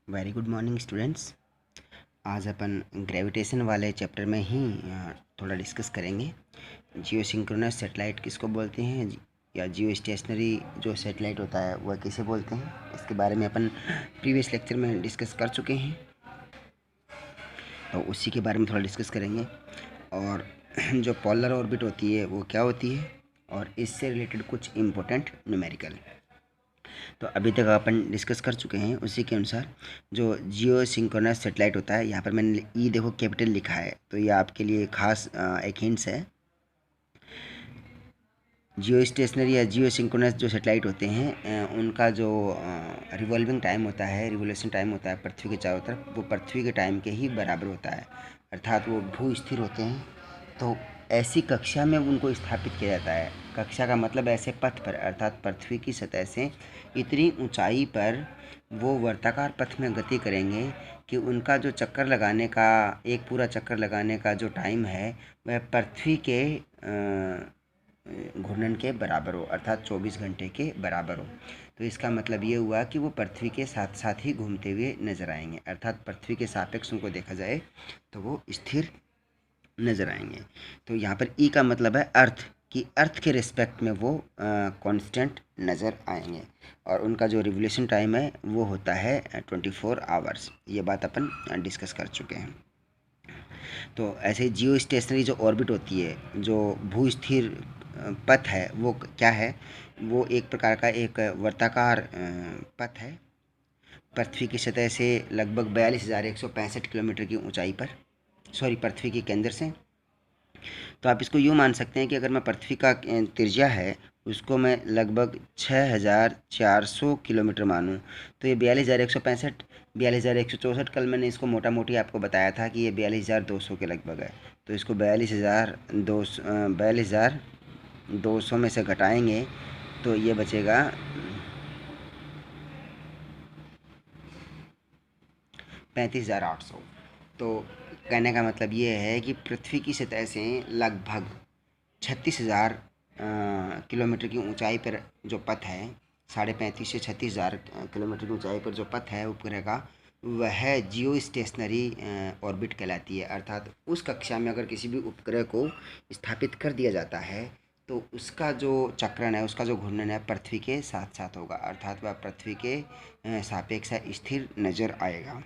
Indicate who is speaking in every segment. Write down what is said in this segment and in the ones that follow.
Speaker 1: Very good morning students. आज अपन gravitation वाले chapter में ही थोड़ा डिस्कस करेंगे। जियो सिंक्रोनस सैटेलाइट किसको बोलते हैं या जियो स्टेशनरी जो सैटेलाइट होता है वह किसे बोलते हैं, इसके बारे में अपन प्रीवियस लेक्चर में डिस्कस कर चुके हैं, तो उसी के बारे में थोड़ा डिस्कस करेंगे। और जो पोलर ऑर्बिट होती है वो क्या होती है और इससे रिलेटेड कुछ इम्पोर्टेंट न्यूमेरिकल तो अभी तक अपन डिस्कस कर चुके हैं। उसी के अनुसार जो जियो सिंक्रोनस सैटेलाइट होता है, यहाँ पर मैंने ई देखो कैपिटल लिखा है, तो ये आपके लिए खास एक हिंट्स है। जियो स्टेशनरी या जियो सिंक्रोनस जो सैटेलाइट होते हैं उनका जो रिवॉल्विंग टाइम होता है, रिवोल्यूशन टाइम होता है पृथ्वी के चारों तरफ, वो पृथ्वी के टाइम के ही बराबर होता है, अर्थात वो भू स्थिर होते हैं। तो ऐसी कक्षा में उनको स्थापित किया जाता है। कक्षा का मतलब ऐसे पथ पर, अर्थात पृथ्वी की सतह से इतनी ऊंचाई पर वो वर्ताकार पथ में गति करेंगे कि उनका जो चक्कर लगाने का, एक पूरा चक्कर लगाने का जो टाइम है वह पृथ्वी के घूर्णन के बराबर हो, अर्थात 24 घंटे के बराबर हो। तो इसका मतलब ये हुआ कि वो पृथ्वी के साथ साथ ही घूमते हुए नजर आएंगे, अर्थात पृथ्वी के सापेक्ष उनको देखा जाए तो वो स्थिर नजर आएंगे। तो यहाँ पर ई का मतलब है अर्थ, कि अर्थ के रिस्पेक्ट में वो कांस्टेंट नज़र आएंगे, और उनका जो रिवोल्यूशन टाइम है वो होता है 24 आवर्स। ये बात अपन डिस्कस कर चुके हैं। तो ऐसे ही जियो स्टेशनरी जो ऑर्बिट होती है, जो भू स्थिर पथ है, वो क्या है? वो एक प्रकार का एक वर्ताकार पथ है पृथ्वी की सतह से लगभग 42,165 किलोमीटर की ऊंचाई पर, सॉरी, पृथ्वी के केंद्र से। तो आप इसको यूँ मान सकते हैं कि अगर मैं पृथ्वी का त्रिज्या है उसको मैं लगभग 6,400 किलोमीटर मानूँ, तो ये 42,165, 42,164, कल मैंने इसको मोटा मोटी आपको बताया था कि ये 42,200 के लगभग है। तो इसको 42,200 में से घटाएंगे तो ये बचेगा 35,800। तो कहने का मतलब ये है कि पृथ्वी की सतह से लगभग 36,000 किलोमीटर की ऊंचाई पर जो पथ है, 35,500 से 36,000 किलोमीटर की ऊंचाई पर जो पथ है उपग्रह का, वह जियो स्टेशनरी ऑर्बिट कहलाती है। अर्थात उस कक्षा में अगर किसी भी उपग्रह को स्थापित कर दिया जाता है तो उसका जो चक्रण है, उसका जो घूर्णन है पृथ्वी के साथ साथ होगा, अर्थात वह पृथ्वी के सापेक्ष स्थिर नज़र आएगा।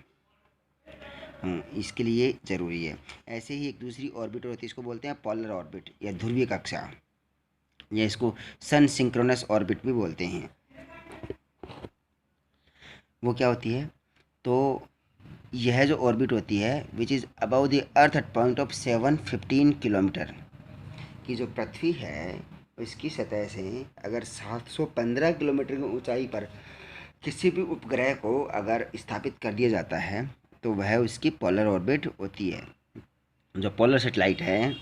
Speaker 1: इसके लिए ज़रूरी है। ऐसे ही एक दूसरी ऑर्बिट होती है, इसको बोलते हैं पोलर ऑर्बिट या ध्रुवीय कक्षा, या इसको सन सिंक्रोनस ऑर्बिट भी बोलते हैं। वो क्या होती है? तो यह जो ऑर्बिट होती है which is about the earth at point of 715 kilometre, की जो पृथ्वी है इसकी सतह से अगर 715 किलोमीटर की ऊंचाई पर किसी भी उपग्रह को अगर स्थापित कर दिया जाता है तो वह उसकी पोलर ऑर्बिट होती है। जो पोलर सेटेलाइट है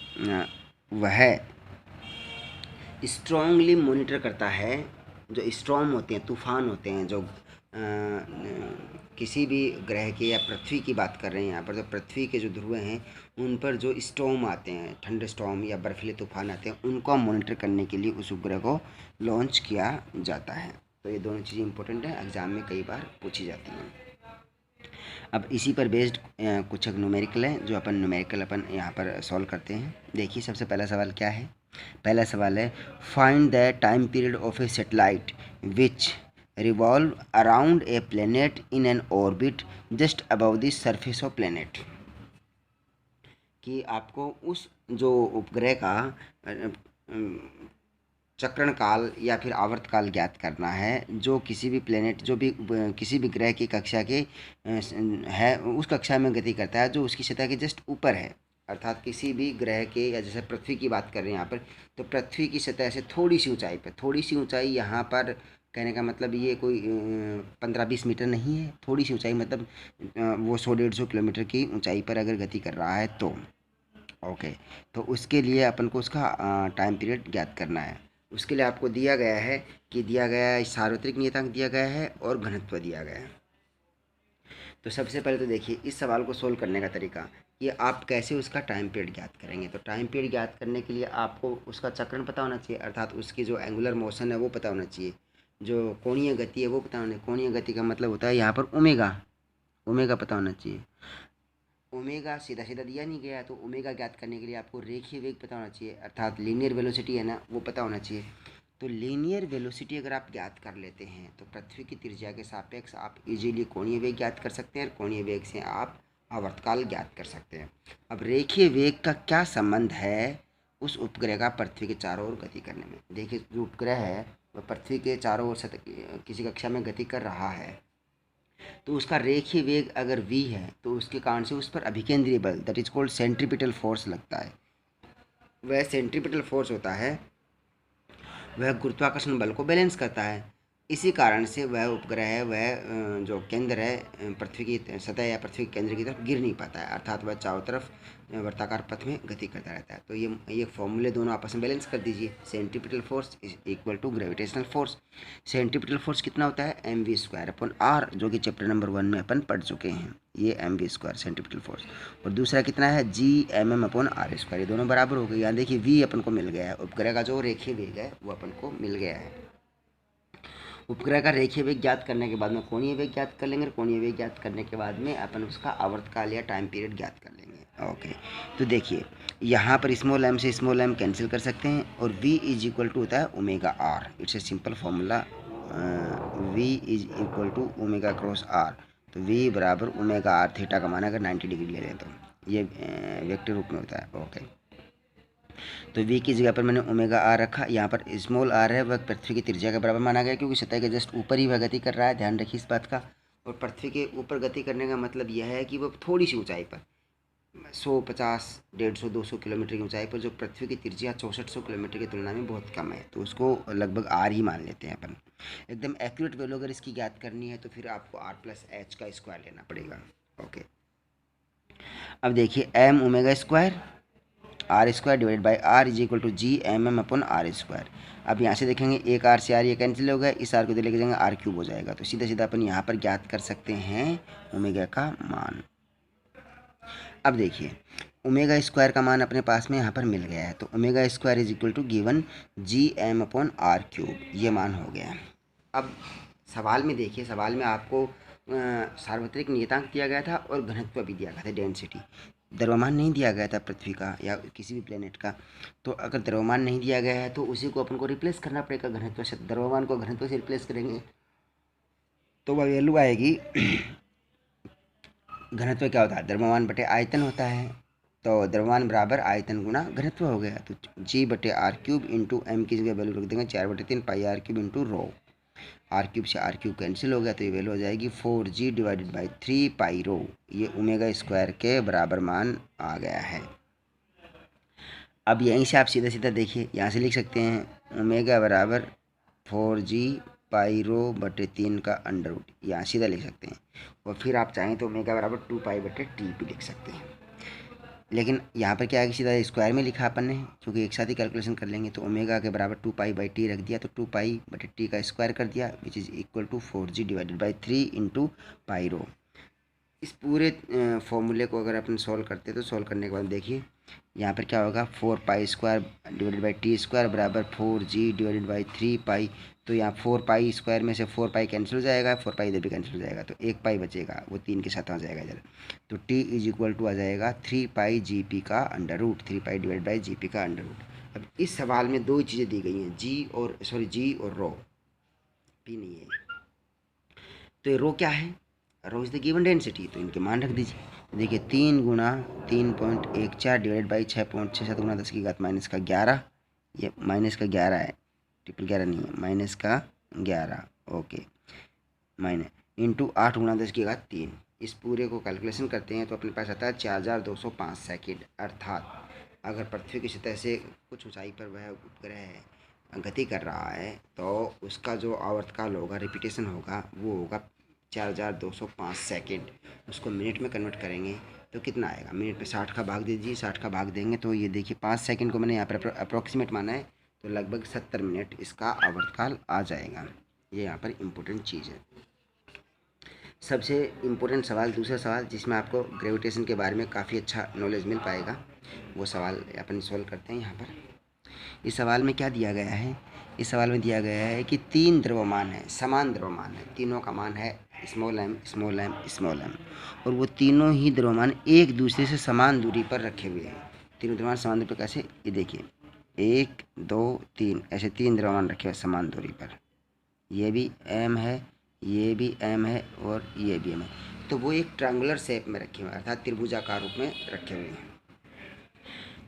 Speaker 1: वह स्ट्रांगली मॉनिटर करता है। जो स्टॉर्म होते हैं, तूफान होते हैं, जो किसी भी ग्रह के या पृथ्वी की बात कर रहे हैं यहाँ पर, जो पृथ्वी के जो ध्रुव हैं उन पर जो स्टॉर्म आते हैं, ठंडे स्टॉर्म या बर्फीले तूफान आते हैं, उनको मॉनिटर करने के लिए उस उपग्रह को लॉन्च किया जाता है। तो ये दोनों चीज़ें इंपॉर्टेंट हैं, एग्जाम में कई बार पूछी जाती हैं। अब इसी पर बेस्ड कुछ न्यूमेरिकल है जो अपन यहाँ पर सॉल्व करते हैं। देखिए सबसे पहला सवाल क्या है? पहला सवाल है find the time period of A satellite which revolve around a planet in an orbit just above the surface of planet. कि आपको उस जो उपग्रह का चक्रण काल या फिर आवर्त काल ज्ञात करना है, जो किसी भी प्लेनेट, जो भी किसी भी ग्रह की कक्षा के है, उस कक्षा में गति करता है जो उसकी सतह के जस्ट ऊपर है। अर्थात किसी भी ग्रह के, या जैसे पृथ्वी की बात कर रहे हैं यहाँ पर, तो पृथ्वी की सतह से थोड़ी सी ऊंचाई पर, थोड़ी सी ऊंचाई यहाँ पर कहने का मतलब ये कोई 15-20 मीटर नहीं है। थोड़ी सी ऊंचाई मतलब वो 100-150 किलोमीटर की ऊंचाई पर अगर गति कर रहा है तो ओके। तो उसके लिए अपन को उसका टाइम पीरियड ज्ञात करना है। उसके लिए आपको दिया गया है कि दिया गया है सार्वत्रिक नियतांक दिया गया है और घनत्व दिया गया है। तो सबसे पहले तो देखिए इस सवाल को सोल्व करने का तरीका कि आप कैसे उसका टाइम पीरियड ज्ञात करेंगे। तो टाइम पीरियड ज्ञात करने के लिए आपको उसका चक्रण पता होना चाहिए, अर्थात उसकी जो एंगुलर मोशन है वो पता होना चाहिए, जो कोणीय गति है वो पता होना। कोणीय गति का मतलब होता है यहाँ पर ओमेगा, ओमेगा पता होना चाहिए। ओमेगा सीधा सीधा दिया नहीं गया, तो ओमेगा ज्ञात करने के लिए आपको रेखीय वेग पता होना चाहिए, अर्थात लीनियर वेलोसिटी है ना, वो पता होना चाहिए। तो लीनियर वेलोसिटी अगर आप ज्ञात कर लेते हैं तो पृथ्वी की त्रिज्या के सापेक्ष आप इजीली कोणीय वेग ज्ञात कर सकते हैं, और कोणीय वेग से आप आवर्तकाल ज्ञात कर सकते हैं। अब रेखीय वेग का क्या संबंध है उस उपग्रह का पृथ्वी के चारों ओर गति करने में? देखिए, जो उपग्रह है वह पृथ्वी के चारों ओर किसी कक्षा में गति कर रहा है, तो उसका रेखीय वेग अगर v है तो उसके कारण से उस पर अभिकेंद्रीय बल, that is called centripetal force लगता है। वह सेंट्रीपिटल फोर्स होता है, वह गुरुत्वाकर्षण बल को बैलेंस करता है। इसी कारण से वह उपग्रह है, वह जो केंद्र है पृथ्वी की सतह या पृथ्वी के केंद्र की तरफ गिर नहीं पाता है, अर्थात वह चारों तरफ वर्ताकार पथ में गति करता रहता है। तो ये फॉर्मूले दोनों आपस में बैलेंस कर दीजिए। Centripetal force is equal to gravitational force. Centripetal force कितना होता है? mv²/r, जो कि चैप्टर नंबर 1 में अपन पढ़ चुके हैं। ये mv² सेंट्रीपिटल फोर्स। और दूसरा कितना है? Gmm/r²। ये दोनों बराबर हो गए। यहाँ देखिए v अपन को मिल गया है, उपग्रह का जो रेखीय वेग है वो अपन को मिल गया है। उपग्रह का रेखीय वेग ज्ञात करने के बाद में कोणीय वेग ज्ञात कर लेंगे, और कोणीय वेग ज्ञात करने के बाद में अपन उसका आवर्तकाल या टाइम पीरियड ज्ञात कर लेंगे। ओके, तो देखिए यहाँ पर स्मॉल m से स्मॉल m कैंसिल कर सकते हैं, और v इज इक्वल टू होता है omega r। It's a simple formula, v is equal to omega cross r। तो v बराबर ओमेगा r, थीटा का मान अगर 90 डिग्री ले लें तो ये वेक्टर रूप में होता है। ओके, तो v की जगह पर मैंने ओमेगा r रखा। यहाँ पर स्मॉल r है, वह पृथ्वी की त्रिज्या के बराबर माना गया, क्योंकि सतह के जस्ट ऊपर ही वह गति कर रहा है, ध्यान रखिए इस बात का। और पृथ्वी के ऊपर गति करने का मतलब यह है कि वह थोड़ी सी ऊंचाई पर 100, 50, 150, 200 किलोमीटर की ऊंचाई पर, जो पृथ्वी की त्रिज्या 6400 किलोमीटर की तुलना में बहुत कम है, तो उसको लगभग r ही मान लेते हैं अपन। एकदम एक्यूरेट वैल्यू अगर इसकी ज्ञात करनी है तो फिर आपको r+h का स्क्वायर लेना पड़ेगा। ओके, अब देखिए m omega square r² divide by r is equal to Gmm/r²। अब यहाँ से देखेंगे एक r से r ये कैंसिल हो गया, इस r को लेके जाएंगे r³ हो जाएगा। तो सीधा सीधा अपन यहाँ पर ज्ञात कर सकते हैं ओमेगा का मान। अब देखिए ओमेगा स्क्वायर का मान अपने पास में यहाँ पर मिल गया है, तो omega square is equal to given Gm/r³, ये मान हो गया। अब सवाल में देखिए, सवाल में आपको सार्वत्रिक नियतांक दिया गया था और घनत्व भी दिया गया था, डेंसिटी। द्रव्यमान नहीं दिया गया था पृथ्वी का या किसी भी प्लेनेट का। तो अगर द्रव्यमान नहीं दिया गया है तो उसी को अपन को रिप्लेस करना पड़ेगा घनत्व से। द्रव्यमान को घनत्व से रिप्लेस करेंगे तो वह वैल्यू आएगी घनत्व क्या होता है? द्रव्यमान बटे आयतन होता है, तो द्रव्यमान बराबर आयतन गुना घनत्व हो गया। तो G/r³ इंटू m की जगह वैल्यू रख देंगे 4/3 πr³ इंटू रो। r³ से r³ कैंसिल हो गया, तो ये वैल्यू हो जाएगी 4g डिवाइडेड बाई 3 पाई रो। ये ओमेगा स्क्वायर के बराबर मान आ गया है। अब यहीं से आप सीधा सीधा देखिए, यहाँ से लिख सकते हैं ओमेगा बराबर 4g पाई रो बटे 3 का अंडर रूट, यहाँ सीधा लिख सकते हैं। और फिर आप चाहें तो ओमेगा बराबर 2 पाई बटे t भी लिख सकते हैं, लेकिन यहाँ पर क्या है कि सीधा स्क्वायर में लिखा अपन ने, क्योंकि एक साथ ही कैलकुलेशन कर लेंगे। तो ओमेगा के बराबर 2 पाई बाई टी रख दिया, तो 2 पाई बटे टी का स्क्वायर कर दिया, which is equal to 4g divided by 3 into pi rho. इस पूरे फॉर्मूले को अगर अपन सॉल्व करते हैं तो सॉल्व करने के बाद देखिए यहाँ पर क्या होगा, 4 pi square divided by T square बराबर 4g डिवाइडेड बाई 3 पाई। तो यहाँ 4 पाई स्क्वायर में से 4 पाई कैंसिल हो जाएगा, 4 पाई इधर भी कैंसिल हो जाएगा, तो 1 पाई बचेगा, वो 3 के साथ आ जाएगा इधर। तो t इज इक्वल टू आ जाएगा 3 पाई GP का under root, 3 pi divide by GP का अंडर रूट। अब इस सवाल में दो चीज़ें दी गई हैं, G और रो, P नहीं है। तो ये रो क्या है? Rho is the given density, तो इनके मान रख दीजिए। देखिए 3 गुना 3.14 डिवाइड बाई 6.67 गुना 10 की घात माइनस का 11, ये माइनस का 11 है, ट्रिपल 11 नहीं है, माइनस का 11। ओके, माइनस इंटू 8 गुना 10 की घात 3। इस पूरे को कैलकुलेशन करते हैं तो अपने पास आता है 4205 सेकेंड। अर्थात अगर पृथ्वी की सतह से कुछ ऊंचाई पर वह उपग्रह गति कर रहा है तो उसका जो आवर्तकाल होगा, रिपीटेशन होगा, वो होगा 4205 सेकेंड। उसको मिनट में कन्वर्ट करेंगे तो कितना आएगा? मिनट पे 60 का भाग दीजिए, 60 का भाग देंगे तो ये देखिए 5 सेकेंड को मैंने यहाँ पर अप्रोक्सीमेट माना है, तो लगभग 70 मिनट इसका आवर्तकाल आ जाएगा। ये यहाँ पर इम्पोर्टेंट चीज़ है। सबसे इम्पोर्टेंट सवाल, दूसरा सवाल जिसमें आपको ग्रेविटेशन के बारे में काफ़ी अच्छा नॉलेज मिल पाएगा, वो सवाल अपन सॉल्व करते हैं। यहाँ पर इस सवाल में क्या दिया गया है? इस सवाल में दिया गया है कि 3 द्रव्यमान है, समान द्रव्यमान है, तीनों का मान है small m small m small m, और वो तीनों ही द्रव्यमान एक दूसरे से समान दूरी पर रखे हुए हैं। तीनों द्रव्यमान समान दूरी पर कैसे, ये देखिए 1 2 3 ऐसे 3 द्रव्यमान रखे हुए समान दूरी पर। ये भी एम है, ये भी एम है और ये भी एम है। तो वो एक ट्रायंगुलर शेप में रखे हुए हैं, अर्थात त्रिभुजाकार रूप में रखे हुए हैं।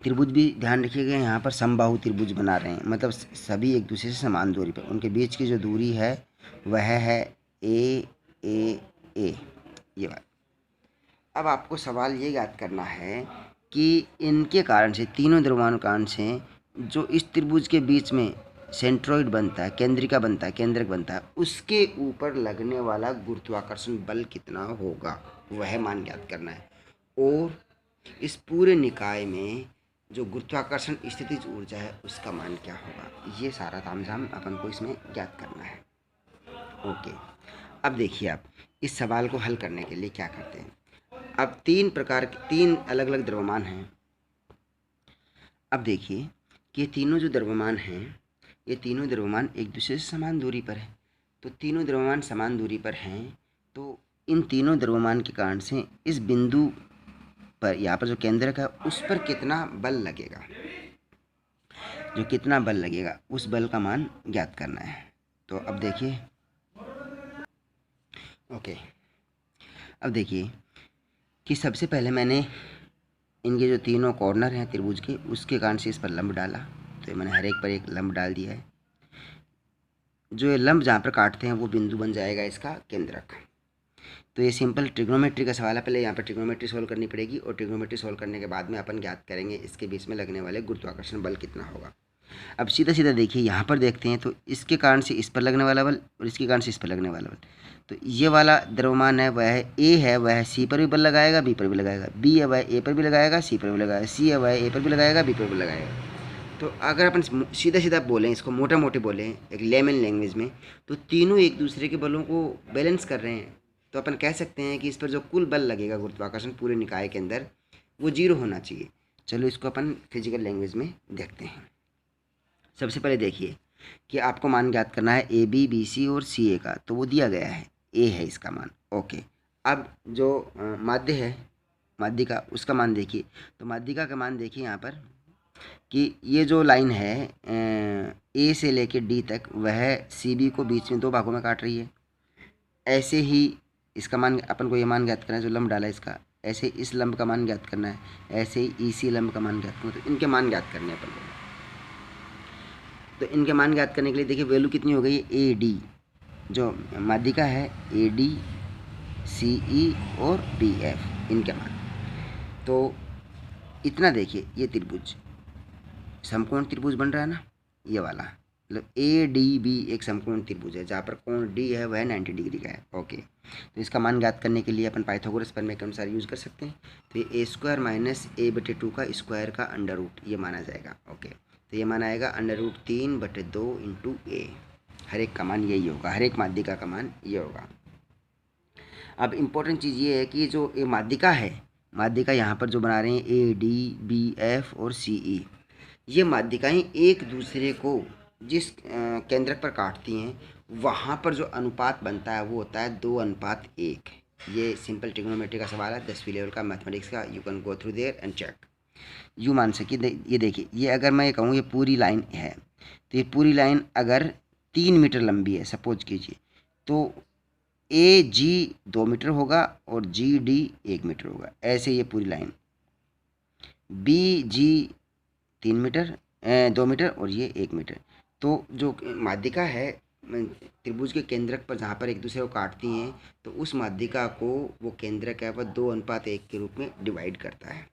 Speaker 1: त्रिभुज भी ध्यान रखिएगा, यहाँ पर समबाहु त्रिभुज बना रहे हैं, मतलब सभी एक दूसरे से समान दूरी पर। उनके बीच की जो दूरी है वह है ए ए ए, ये बात। अब आपको सवाल ये याद करना है कि इनके कारण से, तीनों द्रव्यमानों कारण से जो इस त्रिभुज के बीच में सेंट्रोइड बनता है, केंद्रिका बनता है, केंद्रक बनता है, उसके ऊपर लगने वाला गुरुत्वाकर्षण बल कितना होगा, वह मान ज्ञात करना है। और इस पूरे निकाय में जो गुरुत्वाकर्षण स्थितिज ऊर्जा है उसका मान क्या होगा, ये सारा तामझाम अपन को इसमें ज्ञात करना है। ओके, अब देखिए आप इस सवाल को हल करने के लिए क्या करते हैं। अब तीन अलग अलग द्रव्यमान हैं। अब देखिए कि ये तीनों जो द्रव्यमान हैं, ये तीनों द्रव्यमान एक दूसरे से समान दूरी पर है। तो तीनों द्रव्यमान समान दूरी पर हैं, तो इन तीनों द्रव्यमान के कारण से इस बिंदु पर, यहाँ पर जो केंद्रक है उस पर कितना बल लगेगा, जो कितना बल लगेगा उस बल का मान ज्ञात करना है। तो अब देखिए, ओके, अब देखिए कि सबसे पहले मैंने इनके जो तीनों कॉर्नर हैं त्रिभुज के, उसके कारण से इस पर लंब डाला। तो मैंने हर एक पर एक लंब डाल दिया है। जो ये लंब जहाँ पर काटते हैं वो बिंदु बन जाएगा इसका केंद्रक। तो ये सिंपल ट्रिग्नोमेट्री का सवाल है। पहले यहाँ पर ट्रिग्नोमेट्री सोल्व करनी पड़ेगी, और ट्रिग्नोमेट्री सोल्व करने के बाद में अपन ज्ञात करेंगे इसके बीच में लगने वाले गुरुत्वाकर्षण बल कितना होगा। अब सीधा सीधा देखिए, यहाँ पर देखते हैं तो इसके कारण से इस पर लगने वाला बल और इसके कारण से इस पर लगने वाला बल। तो ये वाला द्रव्यमान है वह ए है, वह सी पर भी बल लगाएगा, बी पर भी लगाएगा। बी है वह ए पर भी लगाएगा, सी पर भी लगाएगा। सी है वह ए पर भी लगाएगा, बी पर भी लगाएगा। तो अगर अपन सीधा सीधा बोलें, इसको मोटा मोटे बोलें एक लेमन लैंग्वेज में, तो तीनों एक दूसरे के बलों को बैलेंस कर रहे हैं। तो अपन कह सकते हैं कि इस पर जो कुल बल लगेगा गुरुत्वाकर्षण पूरे निकाय के अंदर, वो 0 होना चाहिए। चलो इसको अपन फिजिकल लैंग्वेज में देखते हैं। सबसे पहले देखिए कि आपको मान ज्ञात करना है ए बी बी सी और सी ए का। तो वो दिया गया है, ए है इसका मान। ओके, अब जो माध्य है, माध्यिका, उसका मान देखिए। तो माध्यिका का मान देखिए यहाँ पर कि ये जो लाइन है ए से लेके डी तक, वह सी बी को बीच में 2 भागों में काट रही है। ऐसे ही इसका मान अपन को ये मान ज्ञात करना है, जो लंब डाला है इसका। ऐसे इस लंब का मान ज्ञात करना है, ऐसे ही इसी लंब का मान ज्ञात करना है। तो इनके मान ज्ञात करने हैं अपन को। तो इनके मान ज्ञात करने के लिए देखिए वैल्यू कितनी हो गई, ए डी जो माध्यिका है, ए डी सी ई और बी एफ, इनके मान। तो इतना देखिए, ये त्रिभुज समकोण त्रिभुज बन रहा है ना, ये वाला, मतलब ए डी बी एक समकोण त्रिभुज है जहाँ पर कोण डी है वह 90 डिग्री का है। ओके, तो इसका मान ज्ञात करने के लिए अपन पाइथागोरस प्रमेय के अनुसार यूज़ कर सकते हैं। तो ये A² माइनस A/2 का स्क्वायर का अंडर रूट ये माना जाएगा। ओके, तो ये माना आएगा √3/2 इंटू ए। हर एक का मान यही होगा, हर एक माध्यिका का मान ये होगा। अब इम्पोर्टेंट चीज़ ये है कि जो ये माध्यिका है, माध्यिका यहाँ पर जो बना रहे हैं ए डी बी एफ और सी ई, ये माध्यिकाएँ एक दूसरे को जिस केंद्रक पर काटती हैं, वहाँ पर जो अनुपात बनता है वो होता है 2:1। ये सिंपल ट्रिग्नोमेट्री का सवाल है, 10वीं लेवल का मैथमेटिक्स का। You can go through there and check. यू मान सके ये देखिए, ये अगर मैं ये कहूँ ये पूरी लाइन है, तो ये पूरी लाइन अगर 3 मीटर लंबी है सपोज कीजिए, तो ए जी 2 मीटर होगा और जी डी 1 मीटर होगा। ऐसे ये पूरी लाइन बी जी 3 मीटर 2 मीटर और ये 1 मीटर। तो जो माध्यिका है त्रिभुज के केंद्रक पर जहाँ पर एक दूसरे को काटती हैं, तो उस माध्यिका को वो केंद्रक है वह 2:1 के रूप में डिवाइड करता है।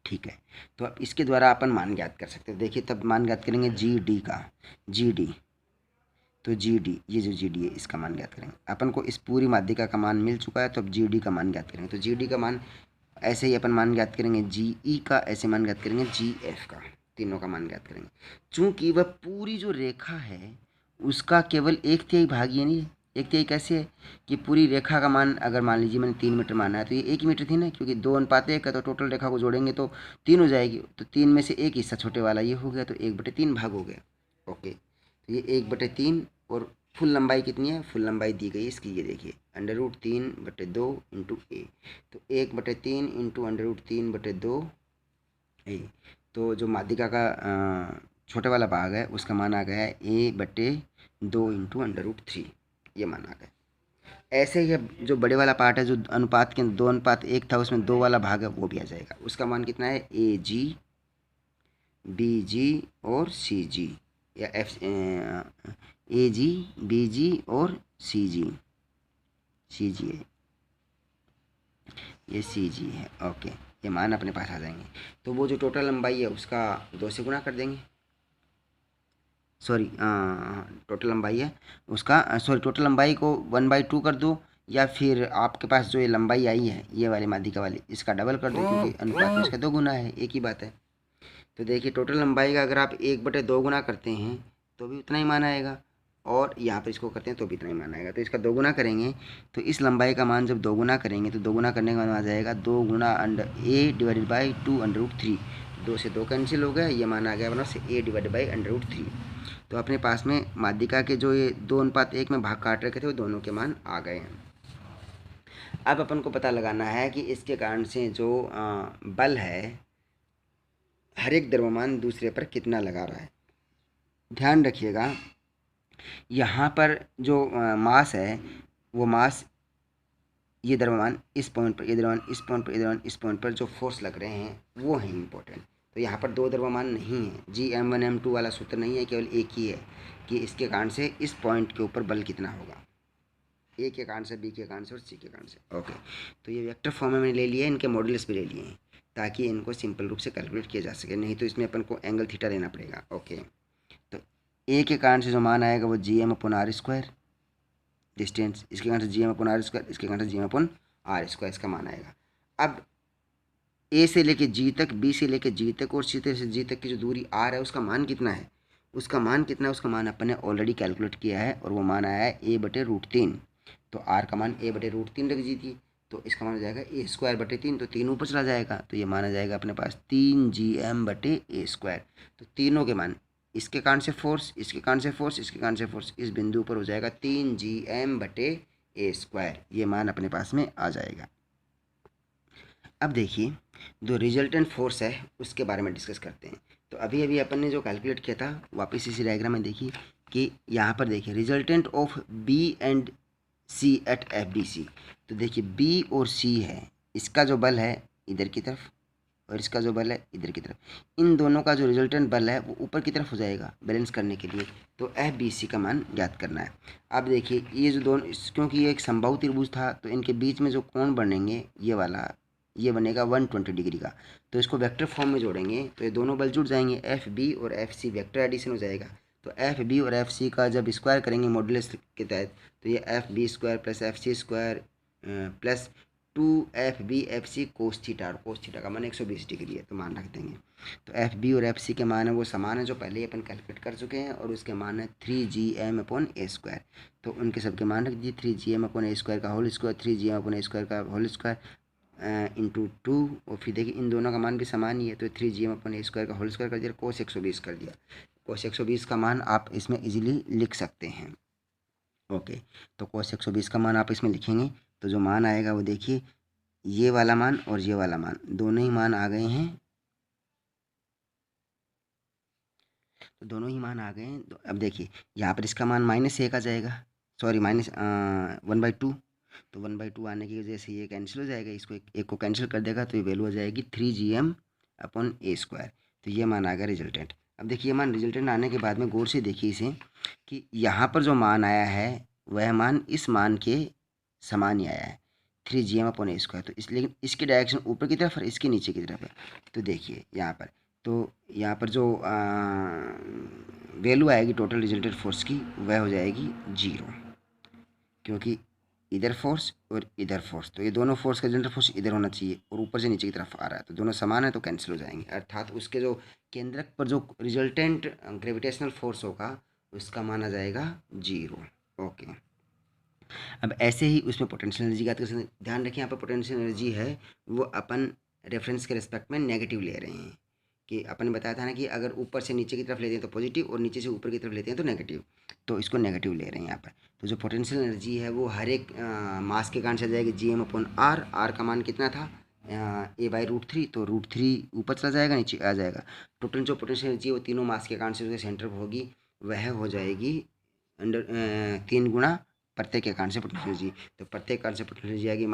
Speaker 1: ठीक है, तो अब इसके द्वारा अपन मान ज्ञात कर सकते हैं। देखिए तब मान ज्ञात करेंगे जी डी का, जी डी, तो जी डी, ये जो जी डी है इसका मान ज्ञात करेंगे। अपन को इस पूरी माध्यिका का मान मिल चुका है, तो अब जी डी का मान ज्ञात करेंगे। तो जी डी का मान ऐसे ही अपन मान ज्ञात करेंगे जी ई का, ऐसे मान ज्ञात करेंगे जी एफ का, तीनों का मान ज्ञात करेंगे। चूँकि वह पूरी जो रेखा है उसका केवल 1/3 भाग, ये नहीं है 1/3 कैसे है कि पूरी रेखा का मान अगर मान लीजिए मैंने 3 मीटर माना है, तो ये 1 मीटर थी ना, क्योंकि 2:1 है, तो टोटल रेखा को जोड़ेंगे तो 3 हो जाएगी। तो 3 में से एक हिस्सा छोटे वाला ये हो गया, तो 1/3 भाग हो गया। ओके, तो ये 1/3 और फुल लंबाई कितनी है, फुल लंबाई दी गई इसकी, ये देखिए √3/2 इंटू ए, तो 1/3 इंटू √3/2 ए। तो जो माध्यिका का छोटे वाला भाग है उसका मान आ गया है A/2 इंटू √3, ये मान आ गया। ऐसे ही अब जो बड़े वाला पार्ट है, जो अनुपात के 2:1 था, उसमें 2 वाला भाग है, वो भी आ जाएगा। उसका मान कितना है, AG BG और CG, या AG BG और CG है, ये CG है। ओके, ये मान अपने पास आ जाएंगे। तो वो जो टोटल लंबाई है उसका 2 से गुणा कर देंगे, सॉरी टोटल लंबाई है उसका, सॉरी टोटल लंबाई को 1/2 कर दो, या फिर आपके पास जो ये लंबाई आई है ये वाली माध्यिका वाली, इसका डबल कर दो, क्योंकि अनुपात में इसका 2 गुना है, एक ही बात है। तो देखिए टोटल लंबाई का अगर आप 1/2 गुना करते हैं तो भी उतना ही मान आएगा, और यहाँ पर इसको करते हैं तो भी इतना ही मान आएगा। तो इसका 2 गुना करेंगे तो इस लंबाई का मान जब 2 गुना करेंगे तो 2 गुना करने का मान आ जाएगा 2 गुना A/2 √3। 2 से 2 कैंसिल हो गया, ये मान आ गया अपना से A/√3। तो अपने पास में माध्यिका के जो ये 2:1 में भाग काट रखे थे वो दोनों के मान आ गए हैं। अब अपन को पता लगाना है कि इसके कारण से जो बल है, हर एक द्रव्यमान दूसरे पर कितना लगा रहा है। ध्यान रखिएगा, यहाँ पर जो मास है, वो मास, ये द्रव्यमान इस पॉइंट पर, ये द्रव्यमान इस पॉइंट पर, ये द्रव्यमान इस पॉइंट पर जो फोर्स लग रहे हैं वो हैं इम्पोर्टेंट। तो यहाँ पर 2 द्रव्यमान नहीं है, Gm1 M2 वाला सूत्र नहीं है, केवल एक ही है कि इसके कारण से इस पॉइंट के ऊपर बल कितना होगा, ए के कारण से, बी के कारण से और सी के कारण से। ओके, तो ये वेक्टर फॉर्म में मैंने ले लिया है, इनके मॉडुलस भी ले लिए हैं ताकि इनको सिंपल रूप से कैलकुलेट किया जा सके, नहीं तो इसमें अपन को एंगल थीटा लेना पड़ेगा। ओके, तो ए के कारण से जो मान आएगा वो Gm/r² डिस्टेंस, इसके कारण से Gm/r², इसके कारण से Gm/r², इसका मान आएगा। अब ए से लेके जी तक, बी से लेके जी तक और सी से जी तक की जो दूरी आर है उसका मान कितना है, उसका मान अपन ने ऑलरेडी कैलकुलेट किया है, और वो मान आया है A/√3। तो आर का मान A/√3 रख दीजिए, तो इसका मान हो जाएगा A²/3, तो 3 ऊपर चला जाएगा, तो ये माना जाएगा अपने पास 3Gm/A²। तो तीनों के मान, इसके कारण से फोर्स, इसके कारण से फोर्स, इसके कारण से फोर्स, इस बिंदु पर हो जाएगा 3Gm/A², ये मान अपने पास में आ जाएगा। अब देखिए जो रिजल्टेंट फोर्स है उसके बारे में डिस्कस करते हैं। तो अभी अभी अपन ने जो कैलकुलेट किया था, वापस इसी डायग्राम में देखिए कि यहाँ पर देखिए resultant of B and C at FBC। तो देखिए B और C है, इसका जो बल है इधर की तरफ और इसका जो बल है इधर की तरफ, इन दोनों का जो रिजल्टेंट बल है वो ऊपर की तरफ हो जाएगा बैलेंस करने के लिए। तो FBC का मान ज्ञात करना है। अब देखिए ये जो दोनों, क्योंकि ये एक समबाहु त्रिभुज था तो इनके बीच में जो कोण बनेंगे, ये वाला, ये बनेगा 120 डिग्री का। तो इसको वेक्टर फॉर्म में जोड़ेंगे तो ये दोनों बल जुड़ जाएंगे, FB और FC वेक्टर एडिशन हो जाएगा। तो FB और FC का जब स्क्वायर करेंगे मॉडुलस के तहत, तो ये FB² + FC² plus 2FB/FC cos theta, और cos थीटा का मान 120 डिग्री है, तो मान रख देंगे। तो FB और FC के मान है वो समान है, जो पहले ही अपन कैलकुलेट कर चुके हैं, और उसके मान है 3Gm/A²। तो उनके सबके मान रख दिए, 3Gm/A² का होल स्क्वायर, 3Gm/A² का होल स्क्वायर इंटू 2, और फिर देखिए इन दोनों का मान भी समान ही है, तो 3Gm/A² का होल स्क्वायर कर दिया, cos 120 कर दिया। cos 120 का मान आप इसमें इजीली लिख सकते हैं। ओके, तो cos 120 का मान आप इसमें लिखेंगे तो जो मान आएगा वो देखिए, ये वाला मान और ये वाला मान, दोनों ही मान आ गए हैं। तो दोनों ही मान आ गए हैं। तो अब देखिए यहाँ पर इसका मान -1 आ जाएगा, सॉरी -1/2। तो 1/2 आने की वजह से ये कैंसिल हो जाएगा, इसको एक को कैंसिल कर देगा, तो ये वैल्यू हो जाएगी 3Gm/A²। तो ये मान आ गया रिजल्टेंट। अब देखिए ये मान रिजल्टेंट आने के बाद में गौर से देखिए इसे, कि यहाँ पर जो मान आया है वह मान इस मान के समान ही आया है, 3Gm/A²। तो इसलिए इसकी डायरेक्शन ऊपर की तरफ और इसके नीचे की तरफ है। तो देखिए यहाँ पर, तो यहाँ पर जो वैल्यू आएगी टोटल रिजल्टेंट फोर्स की, वह हो जाएगी 0, क्योंकि इधर फोर्स और इधर फोर्स, तो ये दोनों फोर्स का रिजल्टेंट फोर्स इधर होना चाहिए और ऊपर से नीचे की तरफ आ रहा है, तो दोनों समान है, तो कैंसिल हो जाएंगे। अर्थात उसके जो केंद्रक पर जो रिजल्टेंट ग्रेविटेशनल फोर्स होगा उसका माना जाएगा 0। ओके, अब ऐसे ही उसमें पोटेंशियल एनर्जी का ध्यान रखें। यहाँ पर पोटेंशियल एनर्जी है वो अपन रेफरेंस के रिस्पेक्ट में नेगेटिव ले रहे हैं, कि अपन ने बताया था ना कि अगर ऊपर से नीचे की तरफ लेते हैं तो पॉजिटिव और नीचे से ऊपर की तरफ लेते हैं तो नेगेटिव, तो इसको नेगेटिव ले रहे हैं यहाँ पर। तो जो पोटेंशियल एनर्जी है वो हर एक मास के कारण से आ जाएगी Gm/r। आर का मान कितना था A/√3, तो √3 ऊपर चला जाएगा नीचे आ जाएगा। टोटल जो पोटेंशियल एनर्जी है वो तीनों मास के कारण से जो सेंटर पर होगी वह हो जाएगी अंडर 3 गुना प्रत्येक के कारण से पोटेंशियल एनर्जी। तो प्रत्येक कारण से पोटेंशियल एनर्जी आएगी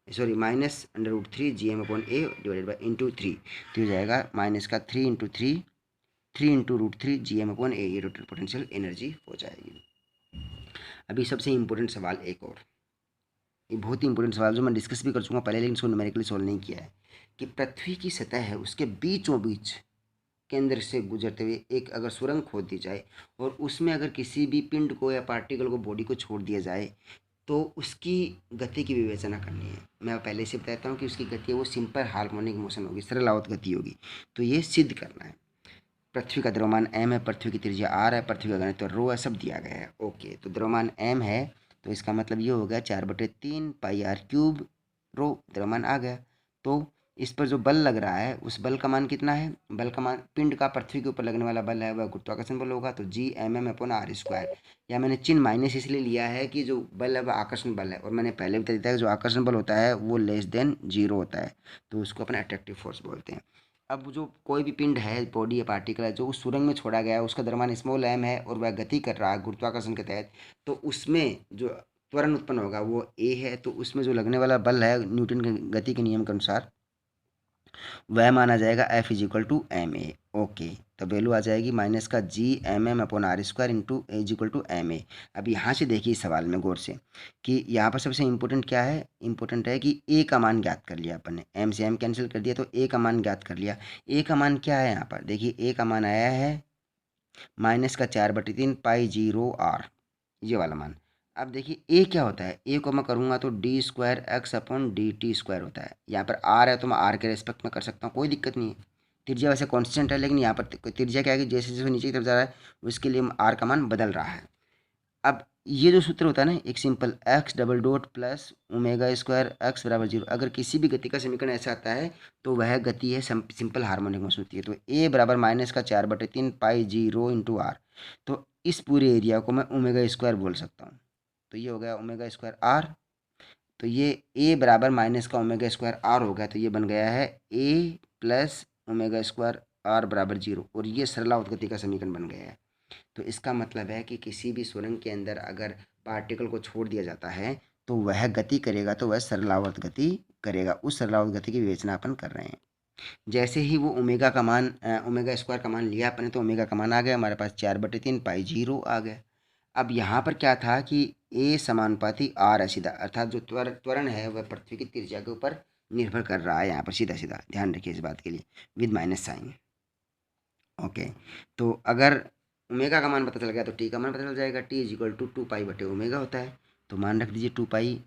Speaker 1: -√3 Gm/A डिवाइडेड बाई ×3, तो हो जाएगा माइनस का 3 × 3 Gm/A, ये टोटल पोटेंशियल एनर्जी हो जाएगी। अभी सबसे इम्पोर्टेंट सवाल एक और, ये बहुत ही इंपॉर्टेंट सवाल जो मैं डिस्कस भी कर चुका पहले लेकिन इसको न्यूमेरिकली सॉल्व नहीं किया है, कि पृथ्वी की सतह है उसके बीचों बीच केंद्र से गुजरते हुए एक अगर सुरंग खोद दी जाए और उसमें अगर किसी भी पिंड को या पार्टिकल को, बॉडी को छोड़ दिया जाए तो उसकी गति की विवेचना करनी है। मैं पहले से बताता हूँ कि उसकी गति है वो सिंपल हार्मोनिक मोशन होगी, सरलावत गति होगी। तो ये सिद्ध करना है। पृथ्वी का द्रव्यमान m है, पृथ्वी की त्रिज्या r है, पृथ्वी का घनत्व ρ है, सब दिया गया है। ओके, तो द्रव्यमान m है तो इसका मतलब ये हो गया 4/3 πr³ ρ, द्रव्यमान आ गया। तो इस पर जो बल लग रहा है उस बल का मान कितना है, बल का मान पिंड का पृथ्वी के ऊपर लगने वाला बल है वह गुरुत्वाकर्षण बल होगा, तो Gmm/r²। या मैंने चिन्ह माइनस इसलिए लिया है कि जो बल है वह आकर्षण बल है, और मैंने पहले बता दिया है कि जो आकर्षण बल होता है वो <0 होता है, तो उसको अपन अट्रैक्टिव फोर्स बोलते हैं। अब जो कोई भी पिंड है, बॉडी या पार्टिकल है जो उस सुरंग में छोड़ा गया है, उसका द्रव्यमान स्मॉल m है और वह गति कर रहा है गुरुत्वाकर्षण के तहत, तो उसमें जो त्वरण उत्पन्न होगा वो a है, तो उसमें जो लगने वाला बल है न्यूटन के गति के नियम के अनुसार वह माना जाएगा F=ma। ओके, तो वैल्यू आ जाएगी माइनस का Gmm/r² इंटू A=ma। अब यहाँ से देखिए इस सवाल में गौर से कि यहाँ पर सबसे इम्पोर्टेंट क्या है, इम्पोर्टेंट है कि a का मान ज्ञात कर लिया अपन ने, m से m कैंसिल कर दिया तो a का मान ज्ञात कर लिया। a का मान क्या है यहाँ पर देखिए, a का मान आया है -4/3 π0r, ये वाला मान। अब देखिए a क्या होता है, a को मैं करूँगा तो d²x/dt² होता है। यहाँ पर r है तो मैं r के रेस्पेक्ट में कर सकता हूँ, कोई दिक्कत नहीं है। त्रिज्या वैसे कांस्टेंट है लेकिन यहाँ पर त्रिज्या क्या है कि जैसे जैसे नीचे की तरफ जा रहा है उसके लिए r का मान बदल रहा है। अब ये जो सूत्र होता है ना एक सिंपल x∬ प्लस ω² x = 0, अगर किसी भी गति का समीकरण ऐसा आता है तो वह गति है सिंपल हार्मोनिक मोशन होती है। तो a बराबर -4/3 π0 × r, तो इस पूरे एरिया को मैं ω² बोल सकता हूँ, तो ये हो गया ω² r। तो ये a बराबर -ω² r हो गया, तो ये बन गया है a + ω² r = 0, और ये सरलावत गति का समीकरण बन गया है। तो इसका मतलब है कि किसी भी सुरंग के अंदर अगर पार्टिकल को छोड़ दिया जाता है तो वह गति करेगा, तो वह सरलावर्त गति करेगा, उस सरलावर्त गति की विवेचना अपन कर रहे हैं। जैसे ही वो ओमेगा का मान ω² का मान लिया अपने, तो ओमेगा का मान आ गया हमारे पास 4/3 π0 आ गया। अब यहाँ पर क्या था कि a समानुपाती r है सीधा, अर्थात जो त्वरण है वह पृथ्वी की त्रिज्या के ऊपर निर्भर कर रहा है, यहाँ पर सीधा सीधा ध्यान रखिए इस बात के लिए, विद माइनस साइन। ओके, तो अगर ओमेगा का मान पता चल गया तो टी का मान पता चल जाएगा, t = 2π/ω होता है, तो मान रख दीजिए 2π/ω,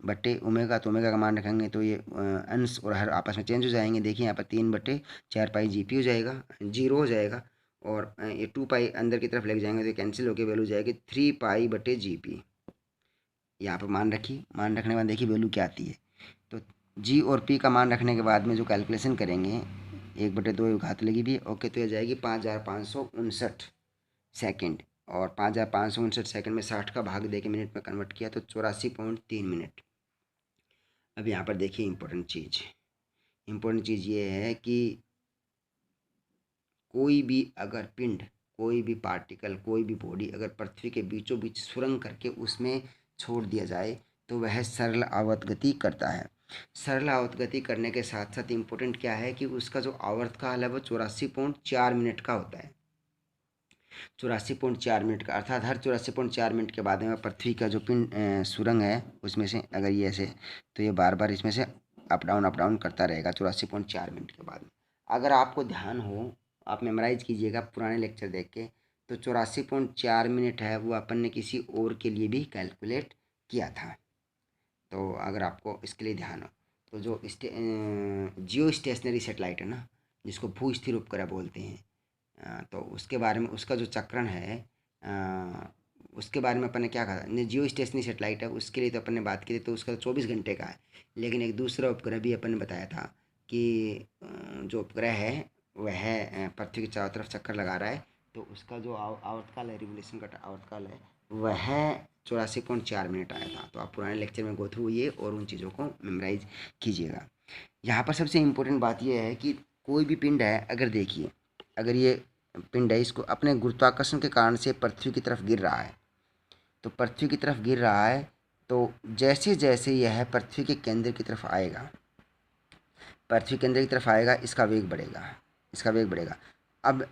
Speaker 1: तो ओमेगा का मान रखेंगे तो ये अंश और हर आपस में चेंज हो जाएंगे। देखिए यहाँ पर 3/4 π/gp हो जाएगा, 0 हो जाएगा, और ये 2π अंदर की तरफ लेके जाएंगे तो कैंसिल होकर वैल्यू जाएगी 3π/gp। यहाँ पर मान रखिए, मान रखने के बाद देखिए वैल्यू क्या आती है। तो g और p का मान रखने के बाद में जो कैलकुलेशन करेंगे 1/2 घात लगी भी, ओके, तो यह जाएगी 5559 सेकंड, और 5559 सेकंड में 60 का भाग देके मिनट में कन्वर्ट किया तो 84.3 मिनट। अब यहाँ पर देखिए इम्पोर्टेंट चीज़ ये है कि कोई भी अगर पिंड, कोई भी पार्टिकल, कोई भी बॉडी अगर पृथ्वी के बीचों बीच सुरंग करके उसमें छोड़ दिया जाए तो वह सरल आवर्त गति करता है। सरल आवर्त गति करने के साथ साथ इम्पोर्टेंट क्या है कि उसका जो आवर्तकाल है वो 84.4 मिनट का होता है। 84.4 मिनट का, अर्थात हर 84.4 मिनट के बाद में पृथ्वी का जो पिंड सुरंग है उसमें से अगर ये ऐसे, तो ये बार बार इसमें से अप डाउन करता रहेगा 84.4 मिनट के बाद। अगर आपको ध्यान हो, आप मेमोराइज कीजिएगा पुराने लेक्चर देख के, तो 84.4 मिनट है वो अपन ने किसी और के लिए भी कैलकुलेट किया था। तो अगर आपको इसके लिए ध्यान हो तो जो जियो स्टेशनरी सेटेलाइट है ना, जिसको भू स्थिर उपग्रह बोलते हैं, तो उसके बारे में उसका जो चक्रण है उसके बारे में अपन ने क्या कहा, जियो स्टेशनरी सेटेलाइट है उसके लिए तो अपन ने बात की थी, तो उसका 24 घंटे का है। लेकिन एक दूसरा उपग्रह भी अपन ने बताया था कि जो उपग्रह है वह पृथ्वी के चारों तरफ चक्कर लगा रहा है, तो उसका जो आवर्तकाल है, रिवोल्यूशन का आवर्तकाल है, वह 84.4 मिनट आया था। तो आप पुराने लेक्चर में गो थ्रू होइए और उन चीज़ों को मेमोराइज कीजिएगा। यहाँ पर सबसे इम्पोर्टेंट बात यह है कि कोई भी पिंड है, अगर देखिए, अगर ये पिंड है, इसको अपने गुरुत्वाकर्षण के कारण से पृथ्वी की तरफ गिर रहा है, तो पृथ्वी की तरफ गिर रहा है, तो जैसे जैसे यह पृथ्वी के केंद्र की तरफ आएगा, पृथ्वी केंद्र की तरफ आएगा, इसका वेग बढ़ेगा, इसका वेग बढ़ेगा। अब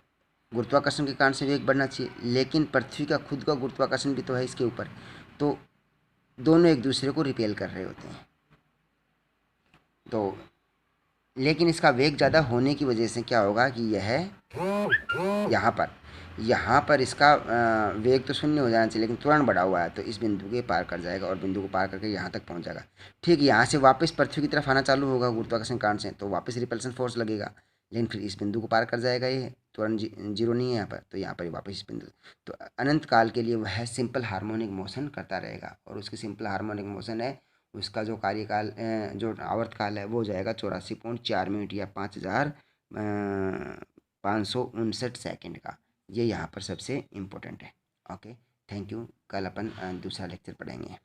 Speaker 1: गुरुत्वाकर्षण के कारण से वेग बढ़ना चाहिए, लेकिन पृथ्वी का खुद का गुरुत्वाकर्षण भी तो है इसके ऊपर, तो दोनों एक दूसरे को रिपेल कर रहे होते हैं। तो लेकिन इसका वेग ज़्यादा होने की वजह से क्या होगा कि यह यहाँ पर इसका वेग तो शून्य हो जाना चाहिए, लेकिन तुरंत बढ़ा हुआ है, तो इस बिंदु के पार कर जाएगा और बिंदु को पार करके यहाँ तक पहुँच जाएगा। ठीक, यहाँ से वापस पृथ्वी की तरफ आना चालू होगा गुरुत्वाकर्षण कारण से, तो वापस रिपल्सन फोर्स लगेगा, लेकिन फिर इस बिंदु को पार कर जाएगा। ये तुरंत जीरो नहीं है यहाँ पर, तो यहाँ पर वापस इस बिंदु, तो अनंत काल के लिए वह सिंपल हार्मोनिक मोशन करता रहेगा। और उसकी सिंपल हार्मोनिक मोशन है, उसका जो कार्यकाल जो आवर्तकाल है वो हो जाएगा 84.4 मिनट या 5559 का। ये यहाँ पर सबसे इम्पोर्टेंट है। Okay, thank you. कल अपन दूसरा लेक्चर पढ़ेंगे।